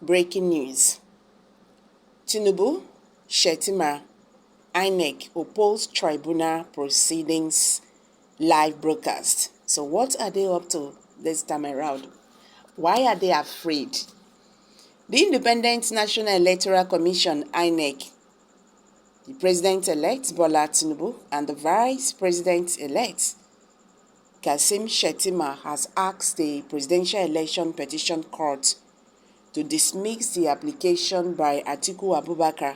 Breaking news. Tinubu, Shettima, INEC oppose Tribunal Proceedings live broadcast. So what are they up to this time around? Why are they afraid? The Independent National Electoral Commission, INEC, the President-elect Bola Tinubu and the Vice President-elect Kasim Shettima has asked the Presidential Election Petition Court to dismiss the application by Atiku Abubakar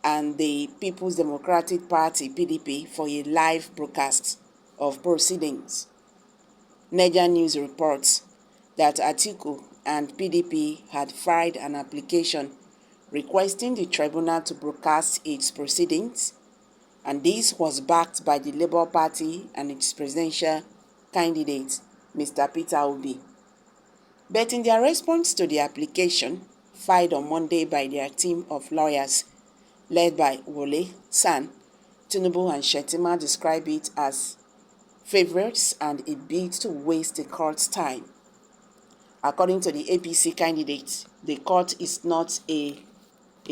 and the People's Democratic Party (PDP) for a live broadcast of proceedings. Niger News reports that Atiku and PDP had filed an application requesting the tribunal to broadcast its proceedings, and this was backed by the Labour Party and its presidential candidate, Mr. Peter Obi. But in their response to the application filed on Monday by their team of lawyers led by Wole San, Tinubu and Shettima describe it as favorites and a bid to waste the court's time. According to the APC candidate, the court is not a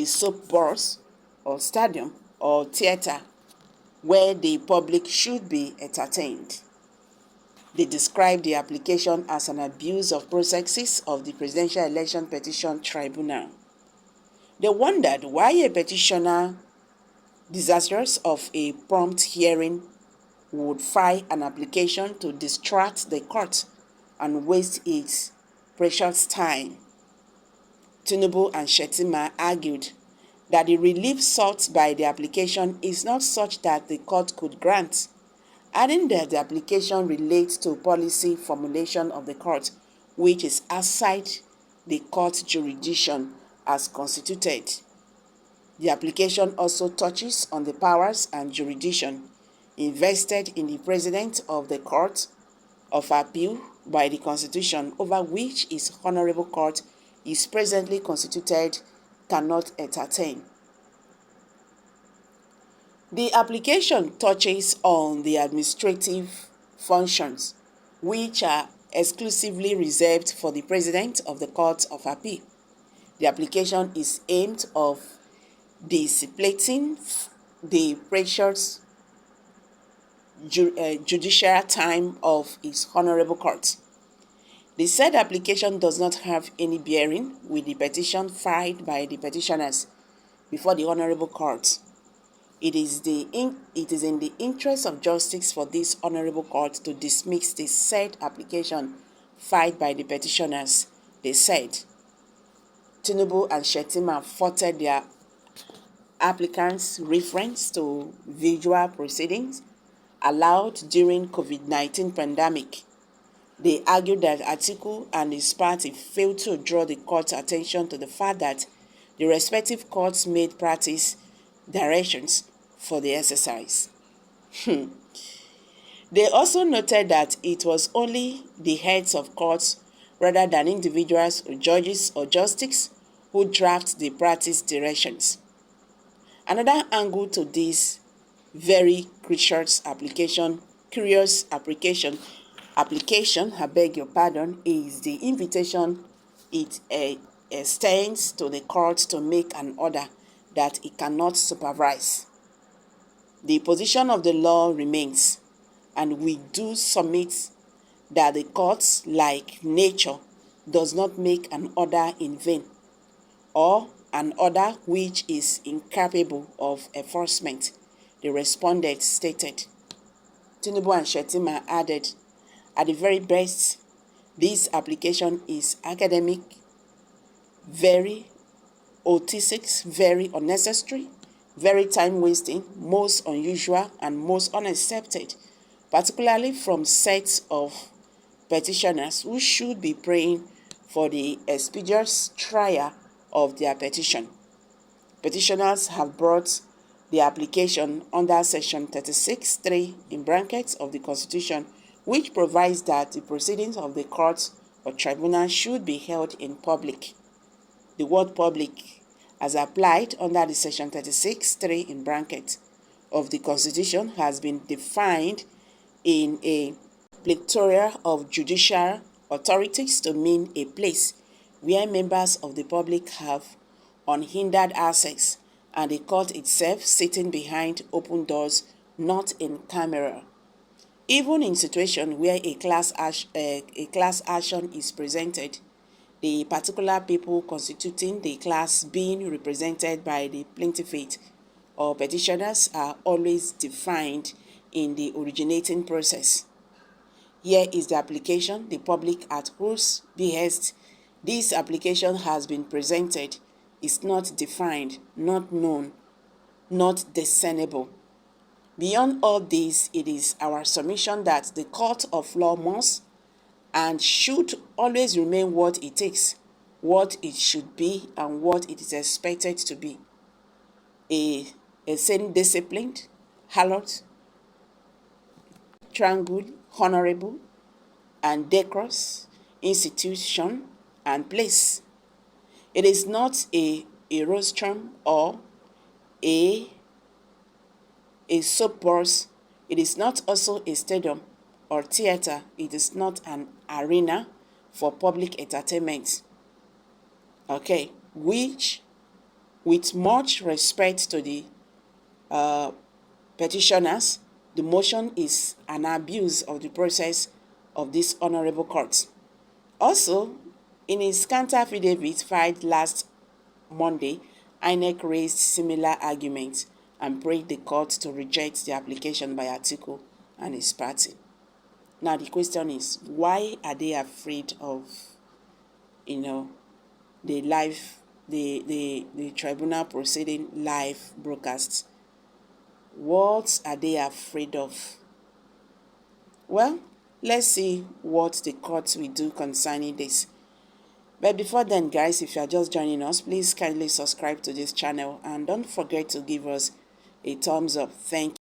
soap box or stadium or theater where the public should be entertained. They described the application as an abuse of processes of the Presidential Election Petition Tribunal. They wondered why a petitioner desirous of a prompt hearing would file an application to distract the court and waste its precious time. Tinubu and Shettima argued that the relief sought by the application is not such that the court could grant, adding that the application relates to policy formulation of the court, which is outside the court jurisdiction as constituted. The application also touches on the powers and jurisdiction invested in the President of the Court of Appeal by the Constitution, over which his Honorable Court is presently constituted, cannot entertain. The application touches on the administrative functions, which are exclusively reserved for the President of the Court of Appeal. The application is aimed of dissipating the precious judicial time of his Honorable Court. The said application does not have any bearing with the petition filed by the petitioners before the Honorable Court. It is in the interest of justice for this Honorable Court to dismiss the said application filed by the petitioners, they said. Tinubu and Shettima faulted their applicants' reference to visual proceedings allowed during COVID-19 pandemic. They argued that Atiku and his party failed to draw the court's attention to the fact that the respective courts made practice directions for the exercise. They also noted that it was only the heads of courts rather than individuals or judges or justices who draft the practice directions. Another angle to this very curious application, is the invitation it extends to the court to make an order that it cannot supervise. The position of the law remains, and we do submit that the courts, like nature, does not make an order in vain, or an order which is incapable of enforcement, the respondent stated. Tinubu and Shettima added, at the very best, this application is academic, very autistic, very unnecessary, very time-wasting, most unusual, and most unaccepted, particularly from sets of petitioners who should be praying for the expeditious trial of their petition. Petitioners have brought the application under Section 36(3) in brackets of the Constitution, which provides that the proceedings of the court or tribunal should be held in public. The word public, as applied under the Section 36(3) in brackets of the Constitution, has been defined in a plethora of judicial authorities to mean a place where members of the public have unhindered access and the court itself sitting behind open doors, not in camera. Even in situations where a class action is presented, the particular people constituting the class being represented by the plaintiff or petitioners are always defined in the originating process. Here is the application, the public at whose behest this application has been presented is not defined, not known, not discernible. Beyond all this, it is our submission that the court of law must and should always remain what it is, what it should be, and what it is expected to be. A sane, disciplined, hallowed, tranquil, honorable, and decorous institution and place. It is not a rostrum or a soap box. It is not also a stadium or theater. It is not an arena for public entertainment. Okay, which, with much respect to the petitioners, the motion is an abuse of the process of this honorable court. Also, in his counter affidavit filed last Monday, INEC raised similar arguments and prayed the court to reject the application by Atiku and his party. Now the question is, why are they afraid of, the tribunal proceeding live broadcast? What are they afraid of? Well, let's see what the court will do concerning this. But before then, guys, if you are just joining us, please kindly subscribe to this channel and don't forget to give us a thumbs up. Thank you.